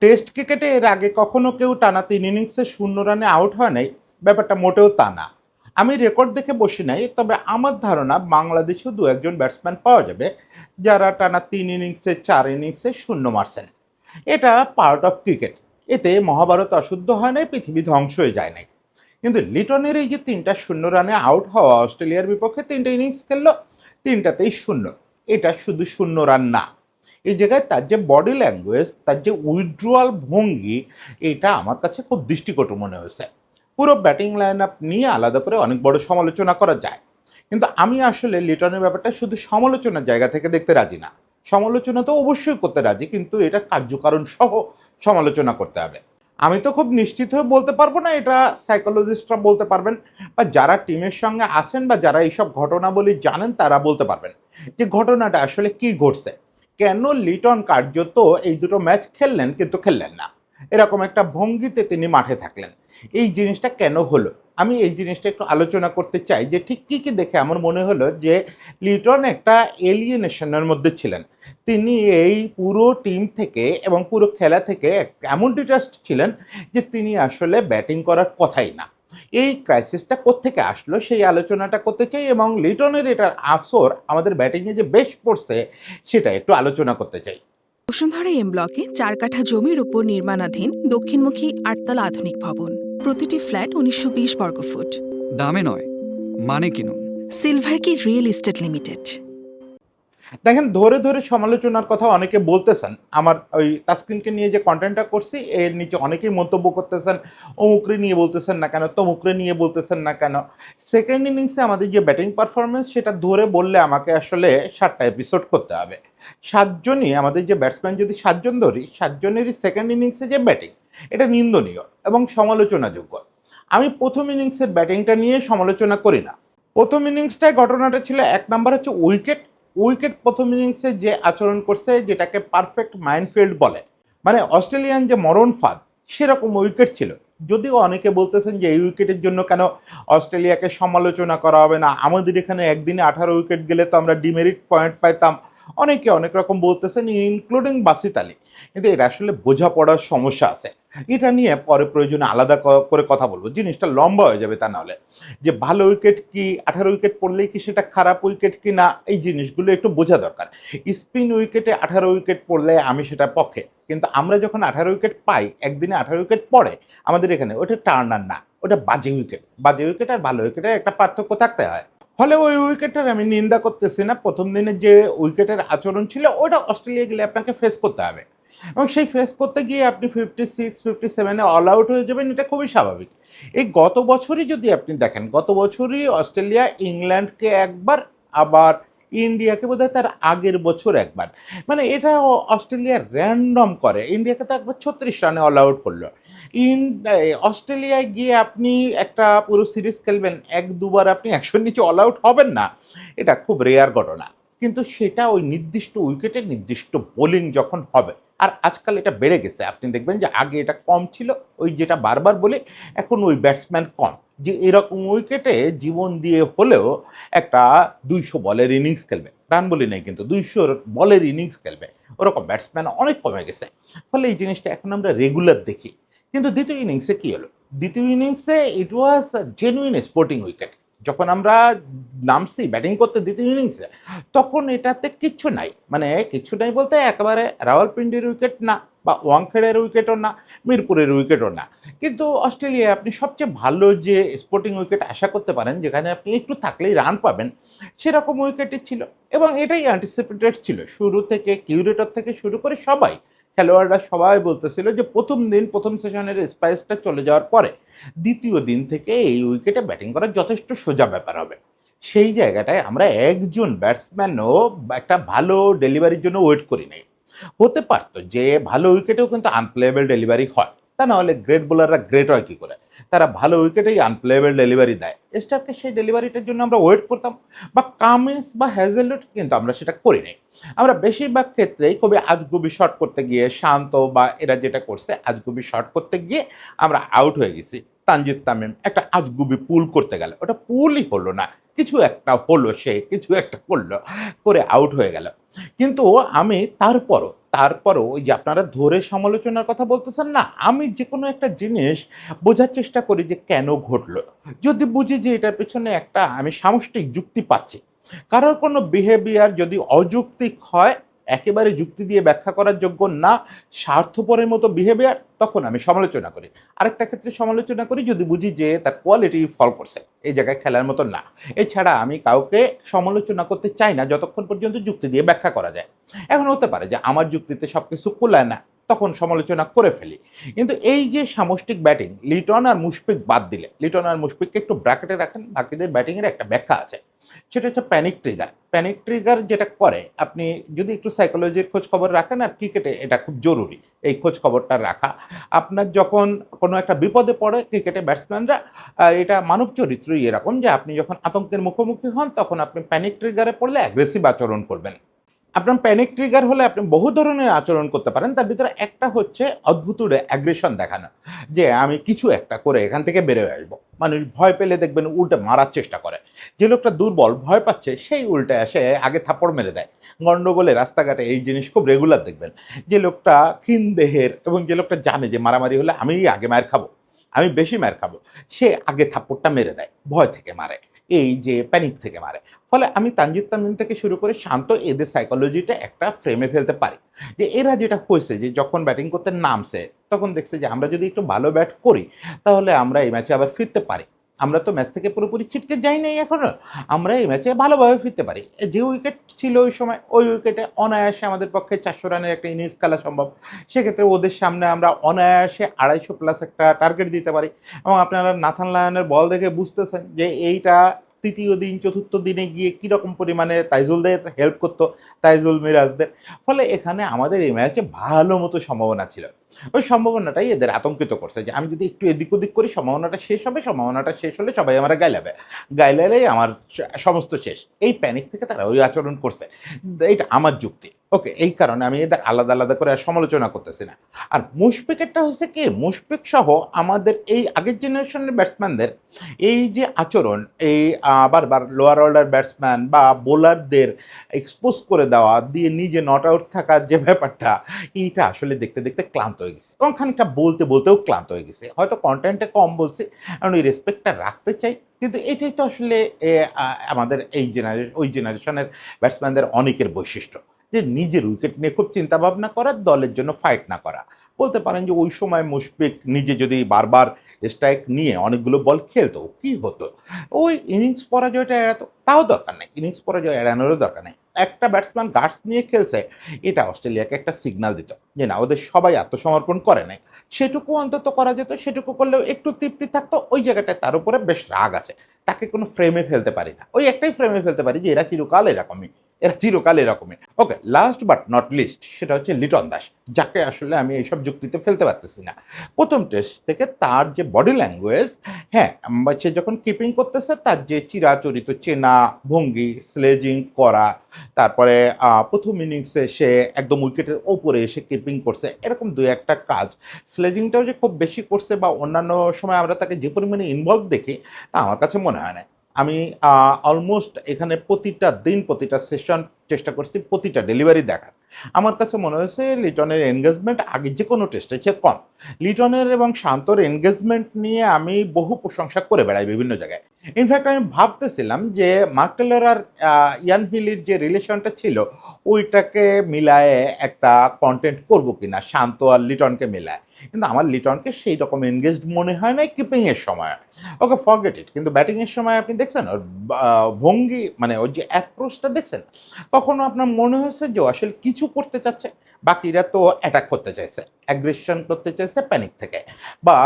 Test ক্রিকেটে এর আগে কখনো কেউ টানা ৩ ইনিংসে ০ রানে আউট হয় নাই, ব্যাপারটা মোটেও তা না। আমি রেকর্ড দেখে বসি নাই, তবে আমার ধারণা বাংলাদেশেও দু একজন ব্যাটসম্যান পাওয়া যাবে যারা টানা ৩ ইনিংসে ৪ ইনিংসে ০ মারছেন। এটা পার্ট অফ ক্রিকেট। এতে মহাভারত অশুদ্ধ হয় নাই, পৃথিবী ধ্বংস হয়ে যায় নাই। কিন্তু লিটনের এই যে ৩টা ০ রানে আউট হওয়া, অস্ট্রেলিয়ার বিপক্ষে ৩টে ইনিংস খেললো, ৩টাতেই ০, এটা শুধু ০ রান না। এই জায়গায় তার যে বডি ল্যাঙ্গুয়েজ, তার যে উইথড্রয়াল ভঙ্গি, এটা আমার কাছে খুব দৃষ্টিকটু মনে হয়েছে। পুরো ব্যাটিং লাইন আপ নিয়ে আলাদা করে অনেক বড় সমালোচনা করা যায়, কিন্তু আমি আসলে লিটনের ব্যাপারটা শুধু সমালোচনার জায়গা থেকে দেখতে রাজি না। সমালোচনা তো অবশ্যই করতে রাজি, কিন্তু এটা কার্যকারণ সহ সমালোচনা করতে হবে। আমি তো খুব নিশ্চিত হয়ে বলতে পারবো না, এটা সাইকোলজিস্টরা বলতে পারবেন, বা যারা টিমের সঙ্গে আছেন বা যারা এইসব ঘটনাবলী জানেন তারা বলতে পারবেন যে ঘটনাটা আসলে কি ঘটছে। কেন লিটন কার্যত এই দুটো ম্যাচ খেললেন কিন্তু খেললেন না, এরকম একটা ভঙ্গিতে তিনি মাঠে থাকলেন, এই জিনিসটা কেন হলো? আমি এই জিনিসটা একটু আলোচনা করতে চাই যে ঠিক কী কী দেখে আমার মনে হলো যে লিটন একটা এলিয়েনেশনের মধ্যে ছিলেন। তিনি এই পুরো টিম থেকে এবং পুরো খেলা থেকে এমন ডিটাচড ছিলেন যে তিনি আসলে ব্যাটিং করার কথাই না। এই ক্রাইসিসটা কোত্থেকে আসলো সেই আলোচনাটা করতে চাই, এবং লিটনের এটার আসর আমাদের ব্যাটিংয়ে যে বেশ পড়ছে সেটা একটু আলোচনা করতে চাই। বসুন্ধরা এম ব্লকে ৪ কাঠা জমির উপর নির্মাণাধীন দক্ষিণমুখী ৮তলা আধুনিক ভবন। প্রতিটি ফ্ল্যাট ১৯২০ বর্গফুট। দামে নয়, মানে কিনুন। সিলভার কি রিয়েল এস্টেট লিমিটেড। দেখেন, ধরে ধরে সমালোচনার কথা অনেকে বলতেছেন। আমার ওই তাসকিনকে নিয়ে যে কন্টেন্টটা করছি এর নিচে অনেকেই মন্তব্য করতেছেন, অমুকরে নিয়ে বলতেছেন না কেন, তমুকরে নিয়ে বলতেছেন না কেন। সেকেন্ড ইনিংসে আমাদের যে ব্যাটিং পারফরমেন্স সেটা ধরে বললে আমাকে আসলে 7টা এপিসোড করতে হবে। 7জনই আমাদের যে ব্যাটসম্যান, যদি 7জন ধরি, 7জনেরই সেকেন্ড ইনিংসে যে ব্যাটিং, এটা নিন্দনীয় এবং সমালোচনাযোগ্য। আমি প্রথম ইনিংসের ব্যাটিংটা নিয়ে সমালোচনা করি না। প্রথম ইনিংসটায় ঘটনাটা ছিল, 1 নাম্বার হচ্ছে উইকেট। উইকেট প্রথম ইনিংসে যে আচরণ করছে, যেটাকে পারফেক্ট মাইনফিল্ড বলে, মানে অস্ট্রেলিয়ান যে মরণ ফাঁদ, সেরকম উইকেট ছিল। যদিও অনেকে বলতেছেন যে এই উইকেটের জন্য কেন অস্ট্রেলিয়াকে সমালোচনা করা হবে না, আমাদের এখানে একদিনে 18 উইকেট গেলে তো আমরা ডিমেরিট পয়েন্ট পাইতাম। অনেকে অনেক রকম বলতেছেন, ইনক্লুডিং বাসিত আলী। কিন্তু এটা আসলে বোঝাপড়ার সমস্যা আছে, এটা নিয়ে পরে প্রয়োজনে আলাদা করে কথা বলবো, জিনিসটা লম্বা হয়ে যাবে তা নাহলে। যে ভালো উইকেট কি 18 উইকেট পড়লেই কি সেটা খারাপ উইকেট কি না, এই জিনিসগুলো একটু বোঝা দরকার। স্পিন উইকেটে 18 উইকেট পড়লে আমি সেটার পক্ষে, কিন্তু আমরা যখন 18 উইকেট পাই, একদিনে 18 উইকেট পড়ে আমাদের এখানে, ওটা টার্নার না, ওটা বাজে উইকেট। বাজে উইকেট আর ভালো উইকেটের একটা পার্থক্য থাকতে হয়। ফলে ওই উইকেটটার আমি নিন্দা করতেছি না, প্রথম দিনে যে উইকেটের আচরণ ছিল ওটা অস্ট্রেলিয়া গেলে আপনাকে ফেস করতে হবে, এবং সেই ফেস করতে গিয়ে আপনি 56-57-এ অল আউট হয়ে যাবেন, এটা খুবই স্বাভাবিক। এই গত বছরই যদি আপনি দেখেন, গত বছরই অস্ট্রেলিয়া ইংল্যান্ডকে একবার, আবার ইন্ডিয়াকে বোধহয় তার আগের বছর একবার, মানে এটা অস্ট্রেলিয়া র্যান্ডম করে। ইন্ডিয়াকে তো একবার 36 রানে অল আউট করলো। অস্ট্রেলিয়ায় গিয়ে আপনি একটা পুরো সিরিজ খেলবেন, 1-2বার আপনি 100-র নিচে অল আউট হবেন না, এটা খুব রেয়ার ঘটনা। কিন্তু সেটা ওই নির্দিষ্ট উইকেটে নির্দিষ্ট বোলিং যখন হবে, আর আজকাল এটা বেড়ে গেছে, আপনি দেখবেন যে আগে এটা কম ছিল, ওই যেটা বারবার বলি, এখন ওই ব্যাটসম্যান কম, যে এরকম উইকেটে জীবন দিয়ে হলেও একটা 200 বলের ইনিংস খেলবে, রান বলি নাই কিন্তু 200 বলের ইনিংস খেলবে, ওরকম ব্যাটসম্যান অনেক কমে গেছে। ফলে এই জিনিসটা এখন আমরা রেগুলার দেখি। কিন্তু দ্বিতীয় ইনিংসে কী হলো? দ্বিতীয় ইনিংসে ইট ওয়াজ জেনুইন স্পোর্টিং উইকেট। যখন আমরা নামছি ব্যাটিং করতে দ্বিতীয় ইনিংসে, তখন এটাতে কিচ্ছু নাই, মানে কিচ্ছু নাই বলতে একেবারে রাওয়ালপিন্ডির উইকেট না, বা ওয়াংখেড়ের উইকেটও না, মিরপুরের উইকেটও না। কিন্তু অস্ট্রেলিয়ায় আপনি সবচেয়ে ভালো যে স্পোর্টিং উইকেট আশা করতে পারেন, যেখানে আপনি একটু থাকলেই রান পাবেন, সেরকম উইকেটই ছিল। এবং এটাই অ্যান্টিসিপেটেড ছিল শুরু থেকে, কিউরেটর থেকে শুরু করে সবাই, খেলোয়াড়রা সবাই বলতেছিল যে প্রথম দিন, প্রথম সেশনের স্পাইসটা চলে যাওয়ার পরে দ্বিতীয় দিন থেকে এই উইকেটে ব্যাটিং করা যথেষ্ট সোজা ব্যাপার হবে। সেই জায়গাটায় আমরা একজন ব্যাটসম্যানও একটা ভালো ডেলিভারির জন্য ওয়েট করি নাই। হতে পারতো যে ভালো উইকেটেও কিন্তু আনপ্লেয়েবল ডেলিভারি হয়, তা না হলে গ্রেট বোলাররা গ্রেট হয় কী করে? তারা ভালো উইকেটেই আনপ্লেয়েবল ডেলিভারি দেয়। স্টার্ককে সেই ডেলিভারিটার জন্য আমরা ওয়েট করতাম, বা কামিন্স বা হ্যাজেলউড, কিন্তু আমরা সেটা করি নাই। আমরা বেশিরভাগ ক্ষেত্রেই খুবই আজগুবি শট করতে গিয়ে, শান্ত বা এরা যেটা করছে আজগুবি শট করতে গিয়ে আমরা আউট হয়ে গেছি। তানজিদ তামিম একটা আজগুবি পুল করতে গেল, ওটা পুলই হলো না, কিছু একটা হলো, সে কিছু একটা করলো, করে আউট হয়ে গেল। কিন্তু আমি তারপরও তারপরও ওই যে আপনারা ধরে সমালোচনার কথা বলতেছেন না, আমি যেকোনো একটা জিনিস বোঝার চেষ্টা করি যে কেন ঘটলো। যদি বুঝি যে এটার পেছনে একটা আমি সামষ্টিক যুক্তি পাচ্ছি। কারোর কোনো বিহেভিয়ার যদি অযৌক্তিক হয়, একেবারে যুক্তি দিয়ে ব্যাখ্যা করার যোগ্য না, স্বার্থপরের মতো বিহেভিয়ার, তখন আমি সমালোচনা করি। আরেকটা ক্ষেত্রে সমালোচনা করি যদি বুঝি যে তার কোয়ালিটি ফল করছে, এই জায়গায় খেলার মতো না। এছাড়া আমি কাউকে সমালোচনা করতে চাই না যতক্ষণ পর্যন্ত যুক্তি দিয়ে ব্যাখ্যা করা যায়। এখন হতে পারে যে আমার যুক্তিতে সবকিছু কুলায় না, তখন সমালোচনা করে ফেলি। কিন্তু এই যে সামষ্টিক ব্যাটিং, লিটন আর মুশফিক বাদ দিলে, লিটন আর মুশফিককে একটু ব্র্যাকেটে রাখেন, বাকিদের ব্যাটিংয়ের একটা ব্যাখ্যা আছে। সেটা হচ্ছে প্যানিক ট্রিগার। প্যানিক ট্রিগার যেটা করে, আপনি যদি একটু সাইকোলজির খোঁজ খবর রাখেন, আর ক্রিকেটে এটা খুব জরুরি এই খোঁজ খবরটা রাখা। আপনার যখন কোনো একটা বিপদে পড়ে ক্রিকেটে ব্যাটসম্যানরা, এটা মানব চরিত্রই এরকম যে আপনি যখন আতঙ্কের মুখোমুখি হন তখন আপনি প্যানিক ট্রিগারে পড়লে অ্যাগ্রেসিভ আচরণ করবেন। আপনার প্যানিক ট্রিগার হলে আপনি বহু ধরনের আচরণ করতে পারেন। তার ভিতরে একটা হচ্ছে অদ্ভুত অ্যাগ্রেশন দেখানো, যে আমি কিছু একটা করে এখান থেকে বেরোয় আসবো। মানুষ ভয় পেলে দেখবেন উল্টে মারার চেষ্টা করে। যে লোকটা দুর্বল ভয় পাচ্ছে সেই উল্টে এসে আগে থাপ্পড় মেরে দেয়। গন্ডগোলে রাস্তাঘাটে এই জিনিস খুব রেগুলার দেখবেন। যে লোকটা ক্ষীণ দেহের এবং যে লোকটা জানে যে মারামারি হলে আমিই আগে মার খাবো, আমি বেশি মার খাবো, সে আগে থাপ্পড়টা মেরে দেয়, ভয় থেকে মারে, এই যে প্যানিক থেকে মারে। ফলে আমি তানজিদ তামিম থেকে শুরু করে শান্ত এদের সাইকোলজিটা একটা ফ্রেমে ফেলতে পারি। যে এরা যেটা হয়েছে যে যখন ব্যাটিং করতে নামছে তখন দেখছে যে আমরা যদি একটু ভালো ব্যাট করি তাহলে আমরা এই ম্যাচে আবার ফিরতে পারি। আমরা তো ম্যাচ থেকে পুরোপুরি ছিটকে যাই নাই এখনো, আমরা এই ম্যাচে ভালোভাবে ফিরতে পারি। যে উইকেট ছিল ওই সময়, ওই উইকেটে অনায়াসে আমাদের পক্ষে 400 রানের একটা ইনিংস খেলা সম্ভব। সেক্ষেত্রে ওদের সামনে আমরা অনায়াসে 250 প্লাস একটা টার্গেট দিতে পারি। এবং আপনারা নাথান লায়নের বল দেখে বুঝতেছেন যে এইটা তৃতীয় দিন চতুর্থ দিনে গিয়ে কীরকম পরিমাণে তাইজুলদের হেল্প করতো, তাইজুল মিরাজদের। ফলে এখানে আমাদের এই ম্যাচে ভালো মতো সম্ভাবনা ছিল। ওই সম্ভাবনাটাই এদের আতঙ্কিত করছে যে আমি যদি একটু এদিক ওদিক করি সম্ভাবনাটা শেষ হবে, সম্ভাবনাটা শেষ হলে সবাই আমরা গাইলাবে, গাইলালেই আমার সমস্ত শেষ। এই প্যানিক থেকে তারা ওই আচরণ করছে। এইটা আমার যুক্তি। ওকে, এই কারণে আমি এদের আলাদা আলাদা করে আর সমালোচনা করতেছি না। আর মুশফিকেরটা হচ্ছে কি, মুশফিক সহ আমাদের এই আগের জেনারেশনের ব্যাটসম্যানদের এই যে আচরণ, এই বারবার লোয়ার অর্ডার ব্যাটসম্যান বা বোলারদের এক্সপোজ করে দেওয়া দিয়ে নিজে নট আউট থাকার যে ব্যাপারটা, এইটা আসলে দেখতে দেখতে ক্লান্ত হয়ে গেছে এবং খানিকটা বলতে বলতেও ক্লান্ত হয়ে গেছে। হয়তো কন্টেন্টে কম বলছে, কারণ ওই রেসপেক্টটা রাখতে চাই। কিন্তু এটাই তো আসলে আমাদের এই ওই জেনারেশনের ব্যাটসম্যানদের অনেকের বৈশিষ্ট্য, যে নিজের উইকেট নিয়ে খুব চিন্তাভাবনা করা, দলের জন্য ফাইট না করা। বলতে পারেন যে ওই সময় মুশফিক নিজে যদি বারবার স্ট্রাইক নিয়ে অনেকগুলো বল খেলতো, কি হতো? ওই ইনিংস পরাজয়টা এড়াতো, তাও দরকার নেই, ইনিংস পরাজয় এড়ানোরও দরকার নেই। একটা ব্যাটসম্যান গার্ডস নিয়ে খেলছে, এটা অস্ট্রেলিয়াকে একটা সিগন্যাল দিত যে না, ওদের সবাই আত্মসমর্পণ করে নাই। সেটুকু অন্তত করা যেত, সেটুকু করলেও একটু তৃপ্তি থাকতো। ওই জায়গাটায় তার উপরে বেশ রাগ আছে, তাকে কোনো ফ্রেমে ফেলতে পারি না। ওই একটাই ফ্রেমে ফেলতে পারি যে এরা চিরকাল এরকমই, এরা চিরকাল এরকমই। ওকে, লাস্ট বাট নট লিস্ট, সেটা হচ্ছে লিটন দাস, যাকে আসলে আমি এইসব যুক্তিতে ফেলতে পারতেছি না। প্রথম টেস্ট থেকে তার যে বডি ল্যাঙ্গুয়েজ, হ্যাঁ, সে যখন কিপিং করতেছে তার যে চিরাচরিত চেনা ভঙ্গি, স্লেজিং করা, তারপরে প্রথম ইনিংসে সে একদম উইকেটের ওপরে এসে কিপিং করছে, এরকম দু একটা কাজ। স্লেজিংটাও যে খুব বেশি করছে বা অন্যান্য সময় আমরা তাকে যে পরিমাণে ইনভলভ দেখি, তা আমার কাছে মনে হয় না। আমি অলমোস্ট এখানে প্রতিটা দিন প্রতিটা সেশন চেষ্টা করছি প্রতিটা ডেলিভারি দেখার। আমার কাছে মনে হয়েছে লিটনের এনগেজমেন্ট আগে যে কোনো টেস্টের চেয়ে কম। লিটনের এবং শান্তর এনগেজমেন্ট নিয়ে আমি বহু প্রশংসা করে বেড়াই বিভিন্ন জায়গায়। ইনফ্যাক্ট আমি ভাবতেছিলাম যে মার্ক টেলর আর ইয়ান হিলির যে রিলেশনটা ছিল, ওইটাকে মিলায়ে একটা কন্টেন্ট করবো কিনা, শান্ত আর লিটনকে মিলায়। কিন্তু আমার লিটনকে সেই রকম এনগেজড মনে হয় নাই কিপিংয়ের সময়। ওকে, ফরগেট ইট। কিন্তু ব্যাটিংয়ের সময় আপনি দেখছেন ওর ভঙ্গি, মানে ওর যে অ্যাপ্রোচটা দেখছেন, কখনো আপনার মনে হয়েছে যে ও আসলে কিছু করতে চাচ্ছে? বাকিরা তো অ্যাটাক করতে চাইছে, অ্যাগ্রেশন করতে চাইছে প্যানিক থেকে, বা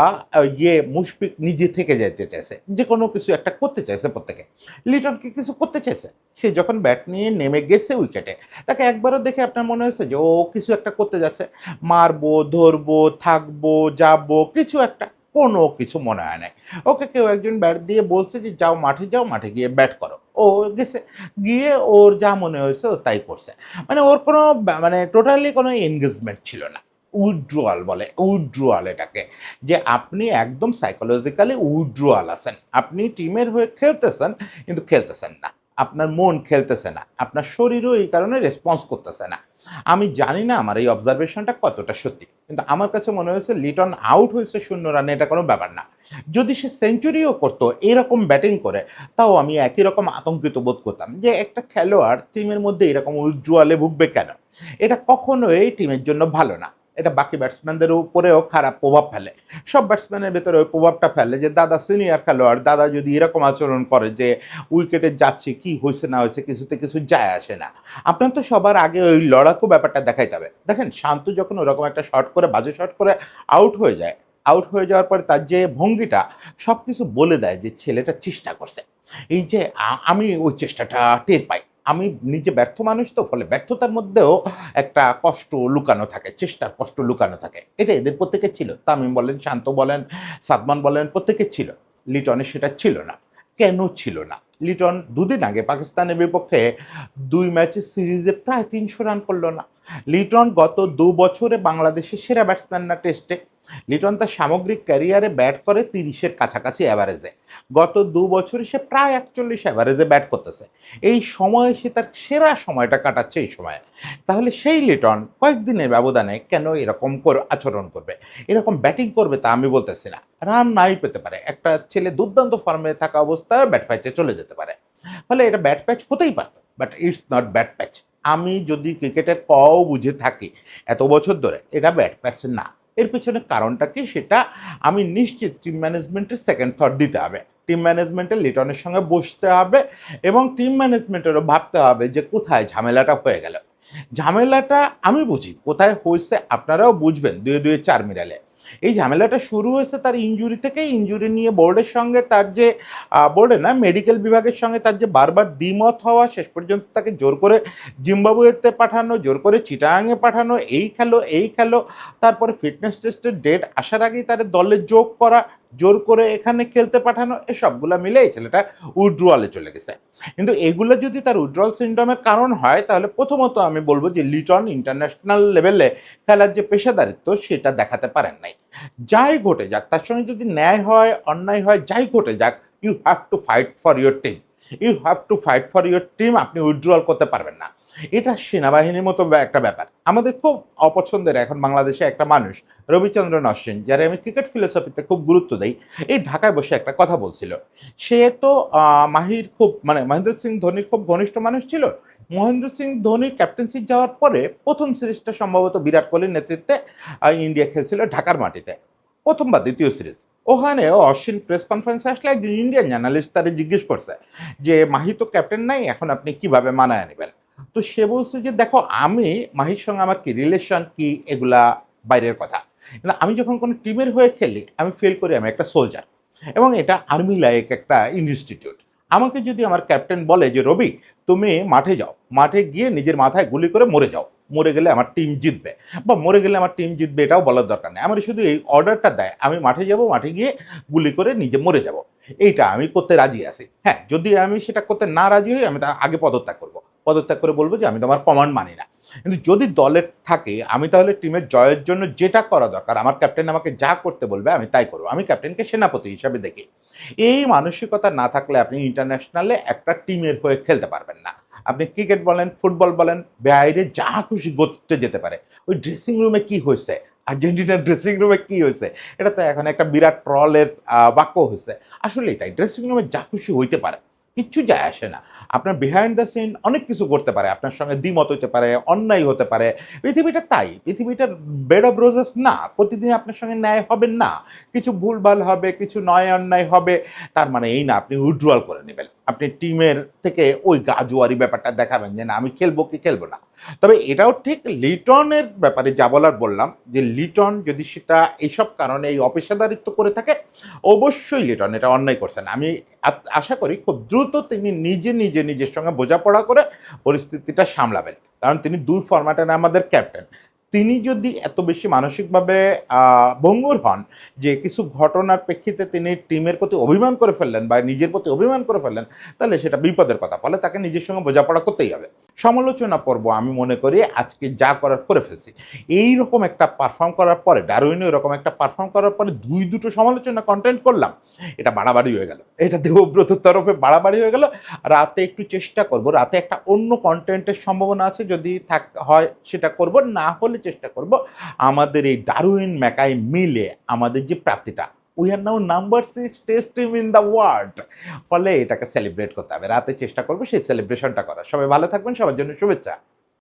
মুশফিক নিজে থেকে যেতে চাইছে, যে কোনো কিছু একটা করতে চাইছে প্রত্যেকে। লিটন কি কিছু করতে চাইছে? সে যখন ব্যাট নিয়ে নেমে গেছে উইকেটে, তাকে একবারও দেখে আপনার মনে হয়েছে যে ও কিছু একটা করতে যাচ্ছে, মারবো, ধরবো, থাকবো, যাবো, কিছু একটা? কোনো কিছু মনে হয় নাই। ওকে কেউ একজন ব্যাট দিয়ে বলছে যে যাও মাঠে, যাও মাঠে গিয়ে ব্যাট করো, ও গেছে, গিয়ে ওর যা মনে হয়েছে ও তাই করছে। মানে ওর কোনো মানে টোটালি কোনো এনগেজমেন্ট ছিল না। উইথড্রয়াল বলে, উইথড্রয়াল এটাকে, যে আপনি একদম সাইকোলজিক্যালি উইথড্রয়াল আছেন, আপনি টিমের হয়ে খেলতেছেন কিন্তু খেলতেছেন না, আপনার মন খেলতেছে না, আপনার শরীরও এই কারণে রেসপন্স করতেছে না। আমি জানি না আমার এই অবজারভেশনটা কতটা সত্যি, কিন্তু আমার কাছে মনে হয়েছে লিটন আউট হয়েছে 0 রানে, এটা কোনো ব্যাপার না। যদি সে সেঞ্চুরিও করতো এরকম ব্যাটিং করে, তাও আমি একই রকম আতঙ্কিত বোধ করতাম যে একটা খেলোয়াড় টিমের মধ্যে এরকম উইথড্রয়ালে ভুগবে কেন। এটা কখনোই টিমের জন্য ভালো না। এটা বাকি ব্যাটসম্যানদের উপরেও খারাপ প্রভাব ফেলে। সব ব্যাটসম্যানের ভেতরে ওই প্রভাবটা ফেলে যে দাদা সিনিয়র খেলোয়াড়, দাদা যদি এরকম আচরণ করে যে উইকেটে যাচ্ছে, কি হয়েছে না হয়েছে কিছুতে কিছু যায় আসে না। আপনার তো সবার আগে ওই লড়াকু ব্যাপারটা দেখাইতে হবে। দেখেন শান্ত যখন ওরকম একটা শট করে, বাজে শট করে আউট হয়ে যায়, আউট হয়ে যাওয়ার পরে তার যে ভঙ্গিটা সব কিছু বলে দেয় যে ছেলেটা চেষ্টা করছে। এই যে আমি ওই চেষ্টাটা টের পাই। আমি নিজে ব্যর্থ মানুষ, তো ফলে ব্যর্থতার মধ্যেও একটা কষ্ট লুকানো থাকে, চেষ্টার কষ্ট লুকানো থাকে। এটা এদের প্রত্যেকের ছিল। তামিম বলেন, শান্ত বলেন, সাদমান বলেন, প্রত্যেকের ছিল। লিটনের সেটা ছিল না। কেন ছিল না? লিটন দুদিন আগে পাকিস্তানের বিপক্ষে ২ ম্যাচের সিরিজে প্রায় ৩০০ রান করল না। লিটন গত ২ বছরে বাংলাদেশের সেরা ব্যাটসম্যান না টেস্টে। লিটন তার সামগ্রিক ক্যারিয়ারে ব্যাট করে ৩০-এর কাছাকাছি অ্যাভারেজে। গত ২ বছরে সে প্রায় ৪১ অ্যাভারেজে ব্যাট করতেছে। এই সময়ে সে তার সেরা সময়টা কাটাচ্ছে এই সময়ে। তাহলে সেই লিটন কয়েকদিনের ব্যবধানে কেন এরকম আচরণ করবে? এরকম ব্যাটিং করবে তা আমি বলতেছি না। রান নাই পেতে পারে। একটা ছেলে দুর্দান্ত ফর্মে থাকা অবস্থায় ব্যাট প্যাচে চলে যেতে পারে। ফলে এটা ব্যাট প্যাচ হতেই পারত। বাট ইটস নট ব্যাট প্যাচ। আমি যদি ক্রিকেটের বুঝে থাকি এত বছর ধরে, এটা ব্যাট প্যাচ না। এর পেছনে কারণটা কি সেটা আমি নিশ্চিত টিম ম্যানেজমেন্টের সেকেন্ড থট দিতে হবে। টিম ম্যানেজমেন্টের লিটনের সঙ্গে বসতে হবে এবং টিম ম্যানেজমেন্টেরও ভাবতে হবে যে কোথায় ঝামেলাটা হয়ে গেল। ঝামেলাটা আমি বুঝি কোথায় হয়েছে, আপনারাও বুঝবেন ২-২ ৪ মিলালে। এই ঝামেলাটা শুরু হয়েছে তার ইনজুরি থেকে। ইনজুরি নিয়ে বোর্ডের সঙ্গে তার যে বোর্ডে না, মেডিকেল বিভাগের সঙ্গে তার যে বারবার দ্বিমত হওয়া, শেষ পর্যন্ত তাকে জোর করে জিম্বাবুয়েতে পাঠানো, জোর করে চিটাগাংয়ে পাঠানো, এই খেলো এই খেলো, তারপরে ফিটনেস টেস্টের ডেট আসার আগেই তার দলে যোগ করা, জোর করে এখানে খেলতে পাঠানো, এসবগুলো মিলে এই ছেলেটা উইথড্রয়ালে চলে গেছে। কিন্তু এগুলো যদি তার উইথড্রয়াল সিনড্রোমের কারণ হয়, তাহলে প্রথমত আমি বলবো যে লিটন ইন্টারন্যাশনাল লেভেলে খেলার যে পেশাদারিত্ব সেটা দেখাতে পারেন নাই। যাই ঘটে যাক, তার সঙ্গে যদি ন্যায় হয়, অন্যায় হয়, যাই ঘটে যাক, you have to fight for your team. You have to fight for your team. আপনি উইথড্রয়াল করতে পারবেন না। এটা সেনাবাহিনীর মতো একটা ব্যাপার। আমাদের খুব অপছন্দের এখন বাংলাদেশে একটা মানুষ, রবিচন্দ্রন অশ্বিন, যারা আমি ক্রিকেট ফিলোসফিতে খুব গুরুত্ব দেই, এই ঢাকায় বসে একটা কথা বলছিল। সে তো মাহির খুব মানে মহেন্দ্র সিং ধোনির খুব ঘনিষ্ঠ মানুষ ছিল। মহেন্দ্র সিং ধোনির ক্যাপ্টেন্সি যাওয়ার পরে প্রথম সিরিজটা সম্ভবত বিরাট কোহলির নেতৃত্বে ইন্ডিয়া খেলছিল ঢাকার মাটিতে। প্রথম বা দ্বিতীয় সিরিজ। ওখানে অশ্বিন প্রেস কনফারেন্সে আসলে একজন ইন্ডিয়ান জার্নালিস্ট তারে জিজ্ঞেস করছে যে মাহি তো ক্যাপ্টেন নাই, এখন আপনি কিভাবে মানায় নেবেন? তো সে বলছে যে দেখো, আমি মাহির সঙ্গে আমার কি রিলেশন, কি এগুলা বাইরের কথা। কিন্তু আমি যখন কোনো টিমের হয়ে খেলি, আমি ফিল করি আমি একটা সোলজার, এবং এটা আর্মি লাইক একটা ইনস্টিটিউট। আমাকে যদি আমার ক্যাপ্টেন বলে যে রবি তুমি মাঠে যাও, মাঠে গিয়ে নিজের মাথায় গুলি করে মরে যাও, মরে গেলে আমার টিম জিতবে, বা মরে গেলে আমার টিম জিতবে এটাও বলার দরকার নেই, আমার শুধু এই অর্ডারটা দেয়, আমি মাঠে যাব, মাঠে গিয়ে গুলি করে নিজে মরে যাব, এইটা আমি করতে রাজি আছি। হ্যাঁ, যদি আমি সেটা করতে না রাজি হই, আমি তা আগে পদত্যাগ করব। পদত্যাগ করে বলবো যে আমি তোমার কমান্ড মানি না। কিন্তু যদি দলের থাকে, আমি তাহলে টিমের জয়ের জন্য যেটা করা দরকার, আমার ক্যাপ্টেন আমাকে যা করতে বলবে আমি তাই করবো। আমি ক্যাপ্টেনকে সেনাপতি হিসাবে দেখি। এই মানসিকতা না থাকলে আপনি ইন্টারন্যাশনালে একটা টিমের হয়ে খেলতে পারবেন না। আপনি ক্রিকেট বলেন, ফুটবল বলেন, বাইরে যা খুশি করতে যেতে পারে। ওই ড্রেসিং রুমে কি হয়েছে, আর্জেন্টিনার ড্রেসিং রুমে কি হয়েছে, এটা তো এখন একটা বিরাট ট্রলের বাক্য হয়েছে। আসলেই তাই, ড্রেসিং রুমে যা খুশি হইতে পারে, কিচ্ছু যায় আসে না। আপনার বিহাইন্ড দ্য সিন অনেক কিছু করতে পারে, আপনার সঙ্গে দ্বিমত হতে পারে, অন্যায় হতে পারে। পৃথিবীটা তাই, পৃথিবীটার বেড অফ রোজেস না। প্রতিদিন আপনার সঙ্গে ন্যায় হবে না, কিছু ভুলভাল হবে, কিছু নয় অন্যায় হবে। তার মানে এই না আপনি উইথড্রয়াল করে নেবেন, আপনি টিমের থেকে ওই গাজুয়ারি ব্যাপারটা দেখাবেন যে না আমি খেলবো কি খেলবো না। তবে এটাও ঠিক, লিটনের ব্যাপারে যা বলার বললাম, যে লিটন যদি সেটা এইসব কারণে এই অপেশাদারিত্ব করে থাকে, অবশ্যই লিটন এটা অন্যায় করছেন। আমি আশা করি খুব দ্রুত তিনি নিজের সঙ্গে বোঝাপড়া করে পরিস্থিতিটা সামলাবেন, কারণ তিনি ২ ফরম্যাটের আমাদের ক্যাপ্টেন। তিনি যদি এত বেশি মানসিকভাবে ভঙ্গুর হন যে কিছু ঘটনার প্রেক্ষিতে তিনি টিমের প্রতি অভিমান করে ফেললেন বা নিজের প্রতি অভিমান করে ফেললেন, তাহলে সেটা বিপদের কথা। ফলে তাকে নিজের সঙ্গে বোঝাপড়া করতেই হবে। সমালোচনা পর্ব আমি মনে করি আজকে যা করার করে ফেলছি। এই রকম একটা পারফর্ম করার পরে, ডারউইনে এরকম একটা পারফর্ম করার পরে দুটো সমালোচনা কন্টেন্ট করলাম, এটা বাড়াবাড়ি হয়ে গেল। এটা দেবব্রতর তরফে বাড়াবাড়ি হয়ে গেল। রাতে একটু চেষ্টা করব, রাতে একটা অন্য কন্টেন্টের সম্ভাবনা আছে, যদি হয় সেটা করব, না হলে চেষ্টা করব আমাদের এই ডারউইন ম্যাকাই মিলে আমাদের যে প্রাপ্তিটা, we are now number 6 test team in the world, ফলে এটাকে সেলিব্রেট করতে হবে। রাতে চেষ্টা করব সেই সেলিব্রেশনটা করার। সবাই ভালো থাকবেন, সবার জন্য শুভেচ্ছা।